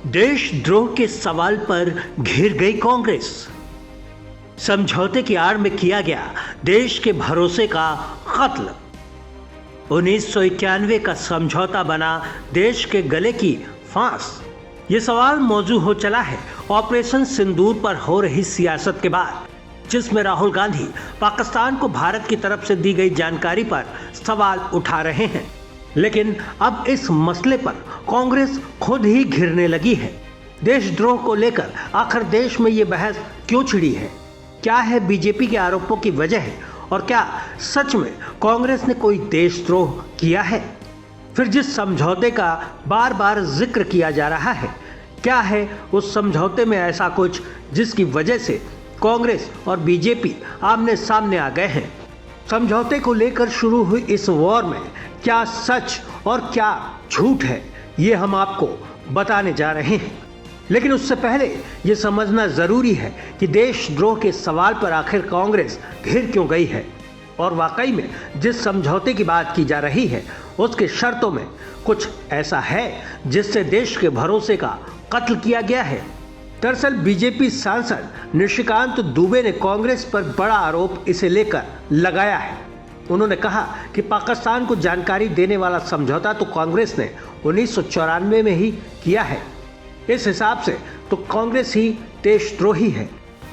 देशद्रोह के सवाल पर घिर गई कांग्रेस। समझौते की आड़ में किया गया देश के भरोसे का कत्ल। 1991 का समझौता बना देश के गले की फांस। ये सवाल मौजू हो चला है ऑपरेशन सिंदूर पर हो रही सियासत के बाद, जिसमें राहुल गांधी पाकिस्तान को भारत की तरफ से दी गई जानकारी पर सवाल उठा रहे हैं। लेकिन अब इस मसले पर कांग्रेस खुद ही घिरने लगी है। देशद्रोह को लेकर आखिर देश में ये बहस क्यों छिड़ी है? क्या है बीजेपी के आरोपों की वजह है? और क्या सच में कांग्रेस ने कोई देशद्रोह किया है? फिर जिस समझौते का बार बार जिक्र किया जा रहा है, क्या है उस समझौते में ऐसा कुछ जिसकी वजह से कांग्रेस और बीजेपी आमने सामने आ गए हैं? समझौते को लेकर शुरू हुई इस वॉर में क्या सच और क्या झूठ है, ये हम आपको बताने जा रहे हैं। लेकिन उससे पहले ये समझना जरूरी है कि देशद्रोह के सवाल पर आखिर कांग्रेस घिर क्यों गई है, और वाकई में जिस समझौते की बात की जा रही है उसके शर्तों में कुछ ऐसा है जिससे देश के भरोसे का कत्ल किया गया है। दरअसल बीजेपी सांसद निशिकांत दुबे ने कांग्रेस पर बड़ा आरोप इसे लेकर लगाया है। उन्होंने कहा कि पाकिस्तान को जानकारी देने वाला समझौता तो कांग्रेस ने 1994 में ही किया है। इस हिसाब से तो कांग्रेस ही देशद्रोही है।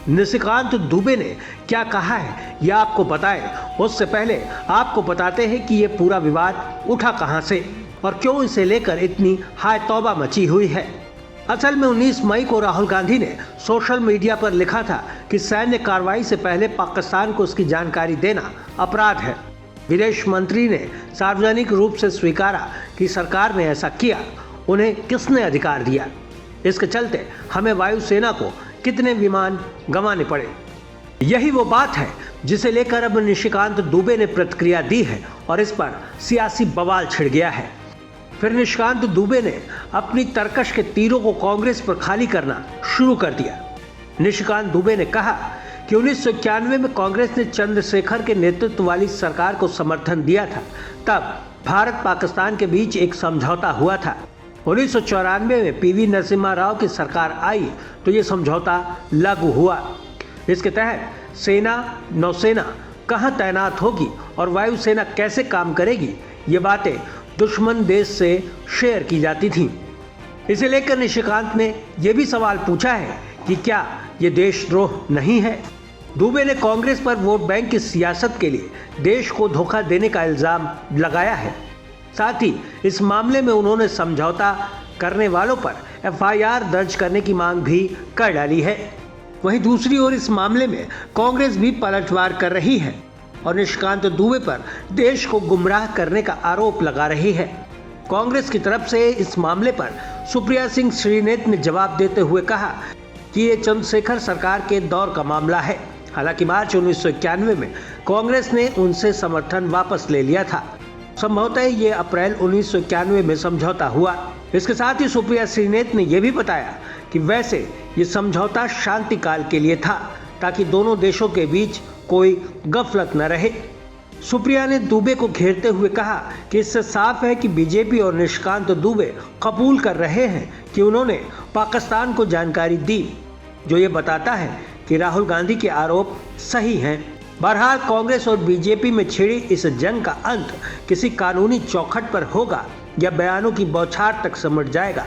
निशिकांत दुबे ने क्या कहा है यह आपको बताएं, उससे पहले आपको बताते हैं कि ये पूरा विवाद उठा कहां से और क्यों इसे लेकर इतनी हाय तौबा मची हुई है। असल में 19 मई को राहुल गांधी ने सोशल मीडिया पर लिखा था कि सैन्य कार्रवाई से पहले पाकिस्तान को उसकी जानकारी देना अपराध है। विदेश मंत्री ने सार्वजनिक रूप से स्वीकारा कि सरकार ने ऐसा किया। उन्हें किसने अधिकार दिया? इसके चलते हमें वायुसेना को कितने विमान गंवाने पड़े? यही वो बात है जिसे लेकर अब निशिकांत दुबे ने प्रतिक्रिया दी है और इस पर सियासी बवाल छिड़ गया है। फिर निशिकांत दुबे ने अपनी तरकश के तीरों को कांग्रेस पर खाली करना शुरू कर दिया। निशिकांत दुबे ने कहा कि 1991 में कांग्रेस ने चंद्रशेखर के नेतृत्व वाली सरकार को समर्थन दिया था। तब भारत पाकिस्तान के बीच एक समझौता हुआ था। 1994 में पीवी नरसिम्हा राव की सरकार आई तो ये समझौता लागू हुआ। इसके तहत सेना, नौसेना कहाँ तैनात होगी और वायुसेना कैसे काम करेगी, ये बातें दुश्मन देश से शेयर की जाती थी। इसे लेकर निशिकांत ने यह भी सवाल पूछा है कि क्या ये देशद्रोह नहीं है? दुबे ने कांग्रेस पर वोट बैंक की सियासत के लिए देश को धोखा देने का इल्जाम लगाया है। साथ ही इस मामले में उन्होंने समझौता करने वालों पर एफआईआर दर्ज करने की मांग भी कर डाली है। वहीं दूसरी ओर इस मामले में कांग्रेस भी पलटवार कर रही है और निशिकांत दुबे पर देश को गुमराह करने का आरोप लगा रही है। कांग्रेस की तरफ से इस मामले पर सुप्रिया सिंह श्रीनेत ने जवाब देते हुए कहा कि ये चंद्रशेखर सरकार के दौर का मामला है। हालांकि मार्च 1991 में कांग्रेस ने उनसे समर्थन वापस ले लिया था। संभवतः ये अप्रैल 1991 में समझौता हुआ। इसके साथ ही सुप्रिया श्रीनेत ने यह भी बताया कि वैसे ये समझौता शांति काल के लिए था ताकि दोनों देशों के बीच कोई गफलत न रहे। सुप्रिया ने दुबे को घेरते हुए कहा कि इससे साफ है कि बीजेपी और निशिकांत दुबे कबूल कर रहे हैं कि उन्होंने पाकिस्तान को जानकारी दी, जो ये बताता है कि राहुल गांधी के आरोप सही हैं। बहरहाल कांग्रेस और बीजेपी में छिड़ी इस जंग का अंत किसी कानूनी चौखट पर होगा या बयानों की बौछार तक सिमट जाएगा,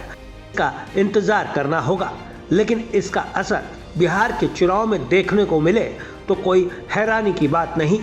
इसका इंतजार करना होगा। लेकिन इसका असर बिहार के चुनाव में देखने को मिले तो कोई हैरानी की बात नहीं।